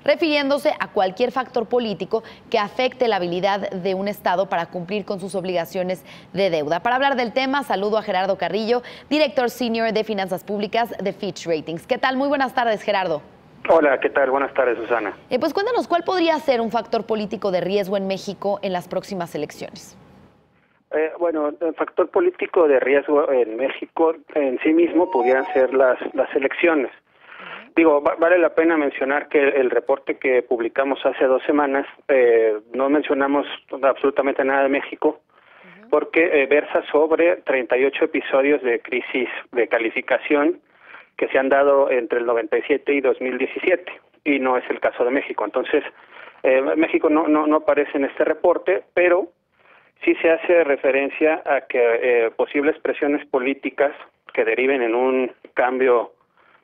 refiriéndose a cualquier factor político que afecte la habilidad de un Estado para cumplir con sus obligaciones de deuda. Para hablar del tema, saludo a Gerardo Carrillo, director senior de Finanzas Públicas de Fitch Ratings. ¿Qué tal? Muy buenas tardes, Gerardo. Hola, ¿qué tal? Buenas tardes, Susana. Pues cuéntanos, ¿cuál podría ser un factor político de riesgo en México en las próximas elecciones? Bueno, el factor político de riesgo en México en sí mismo pudieran ser las elecciones. Digo, vale la pena mencionar que el reporte que publicamos hace 2 semanas no mencionamos absolutamente nada de México porque versa sobre 38 episodios de crisis de calificación que se han dado entre el 97 y 2017 y no es el caso de México. Entonces, México no aparece en este reporte, pero sí se hace referencia a que posibles presiones políticas que deriven en un cambio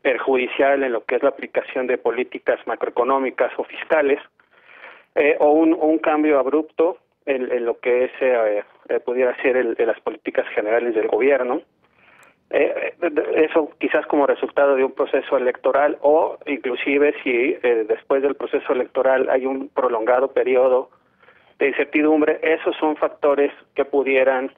perjudicial en lo que es la aplicación de políticas macroeconómicas o fiscales, o un cambio abrupto en lo que es pudiera ser las políticas generales del gobierno. Eso quizás como resultado de un proceso electoral o inclusive si después del proceso electoral hay un prolongado periodo de incertidumbre, esos son factores que pudieran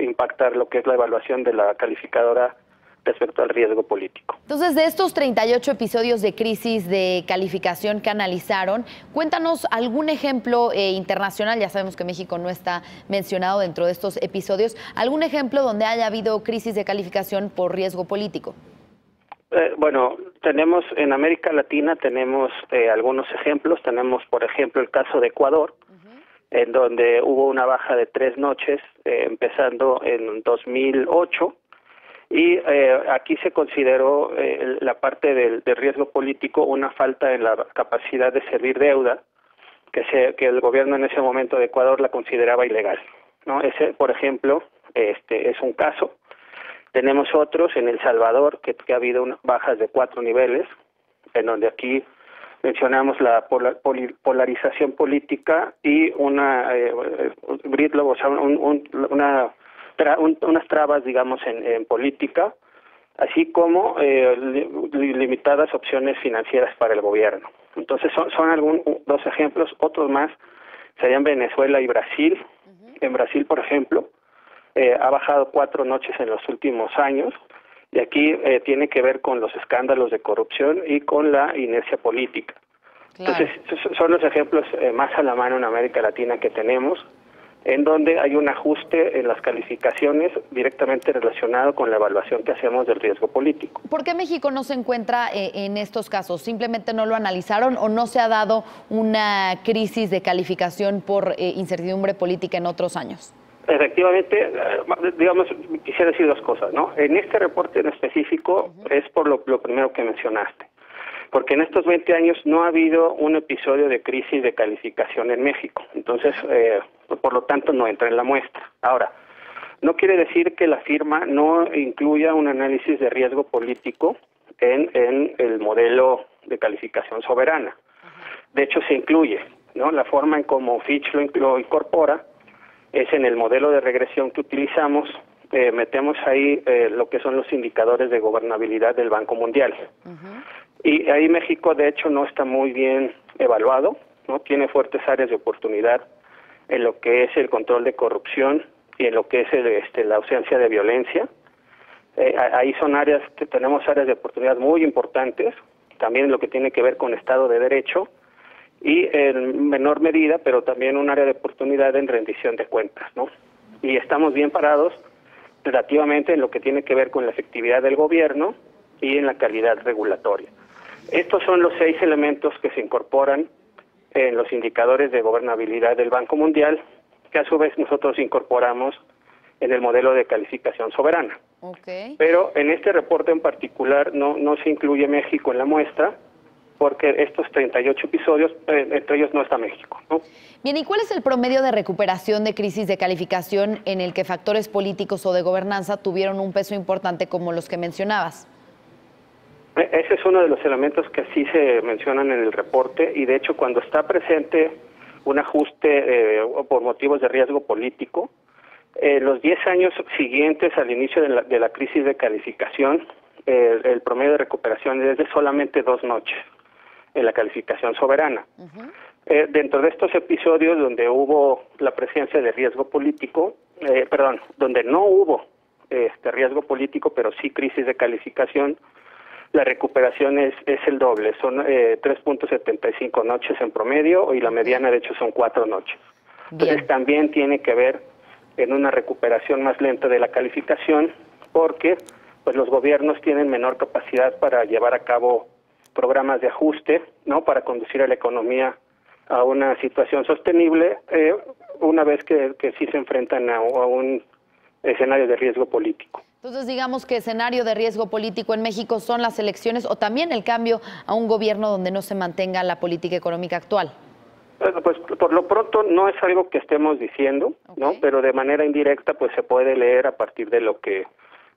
impactar lo que es la evaluación de la calificadora respecto al riesgo político. Entonces, de estos 38 episodios de crisis de calificación que analizaron, cuéntanos algún ejemplo internacional, ya sabemos que México no está mencionado dentro de estos episodios, algún ejemplo donde haya habido crisis de calificación por riesgo político. Bueno, tenemos en América Latina tenemos algunos ejemplos. Tenemos, por ejemplo, el caso de Ecuador, en donde hubo una baja de 3 noches, empezando en 2008, y aquí se consideró la parte del riesgo político una falta en la capacidad de servir deuda, que el gobierno en ese momento de Ecuador la consideraba ilegal, ¿no? Ese, por ejemplo, es un caso. Tenemos otros en El Salvador, que ha habido bajas de 4 niveles, en donde aquí mencionamos la polarización política y unas trabas, digamos, en política, así como limitadas opciones financieras para el gobierno. Entonces son 2 ejemplos. Otros más serían Venezuela y Brasil. En Brasil, por ejemplo, ha bajado 4 noches en los últimos años, y aquí tiene que ver con los escándalos de corrupción y con la inercia política. Claro. Entonces, son los ejemplos más a la mano en América Latina que tenemos, en donde hay un ajuste en las calificaciones directamente relacionado con la evaluación que hacemos del riesgo político. ¿Por qué México no se encuentra en estos casos? ¿Simplemente no lo analizaron o no se ha dado una crisis de calificación por incertidumbre política en otros años? Efectivamente, digamos, quisiera decir 2 cosas, ¿no? En este reporte en específico es por lo primero que mencionaste, porque en estos 20 años no ha habido un episodio de crisis de calificación en México, entonces, por lo tanto, no entra en la muestra. Ahora, no quiere decir que la firma no incluya un análisis de riesgo político en el modelo de calificación soberana. De hecho, se incluye, ¿no? La forma en cómo Fitch lo incorpora es en el modelo de regresión que utilizamos. Metemos ahí lo que son los indicadores de gobernabilidad del Banco Mundial. Y ahí México, de hecho, no está muy bien evaluado, ¿no? Tiene fuertes áreas de oportunidad en lo que es el control de corrupción y en lo que es la ausencia de violencia. Ahí son áreas que tenemos áreas de oportunidad muy importantes, también en lo que tiene que ver con Estado de Derecho, y en menor medida, pero también un área de oportunidad en rendición de cuentas, ¿no? Y estamos bien parados relativamente en lo que tiene que ver con la efectividad del gobierno y en la calidad regulatoria. Estos son los 6 elementos que se incorporan en los indicadores de gobernabilidad del Banco Mundial, que a su vez nosotros incorporamos en el modelo de calificación soberana. Pero en este reporte en particular no se incluye México en la muestra, porque estos 38 episodios, entre ellos no está México, ¿no? Bien, ¿y cuál es el promedio de recuperación de crisis de calificación en el que factores políticos o de gobernanza tuvieron un peso importante como los que mencionabas? Ese es uno de los elementos que sí se mencionan en el reporte, y de hecho cuando está presente un ajuste por motivos de riesgo político, los 10 años siguientes al inicio de la crisis de calificación, el promedio de recuperación es de solamente 2 noches. en la calificación soberana. Dentro de estos episodios donde hubo la presencia de riesgo político, donde no hubo riesgo político, pero sí crisis de calificación, la recuperación es el doble, son 3.75 noches en promedio y la mediana de hecho son 4 noches. Entonces también tiene que ver en una recuperación más lenta de la calificación porque pues los gobiernos tienen menor capacidad para llevar a cabo programas de ajuste, ¿no? Para conducir a la economía a una situación sostenible una vez que sí se enfrentan a un escenario de riesgo político. Entonces, digamos que escenario de riesgo político en México son las elecciones o también el cambio a un gobierno donde no se mantenga la política económica actual. Bueno, pues por lo pronto no es algo que estemos diciendo, ¿no? Pero de manera indirecta pues se puede leer a partir de lo que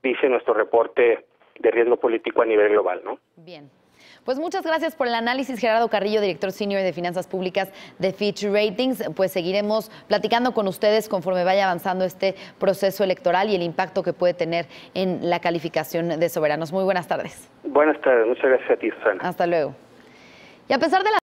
dice nuestro reporte de riesgo político a nivel global, ¿no? Bien. Pues muchas gracias por el análisis, Gerardo Carrillo, director senior de Finanzas Públicas de Fitch Ratings. Pues seguiremos platicando con ustedes conforme vaya avanzando este proceso electoral y el impacto que puede tener en la calificación de soberanos. Muy buenas tardes. Buenas tardes, muchas gracias a ti, Susana. Hasta luego. Y a pesar de la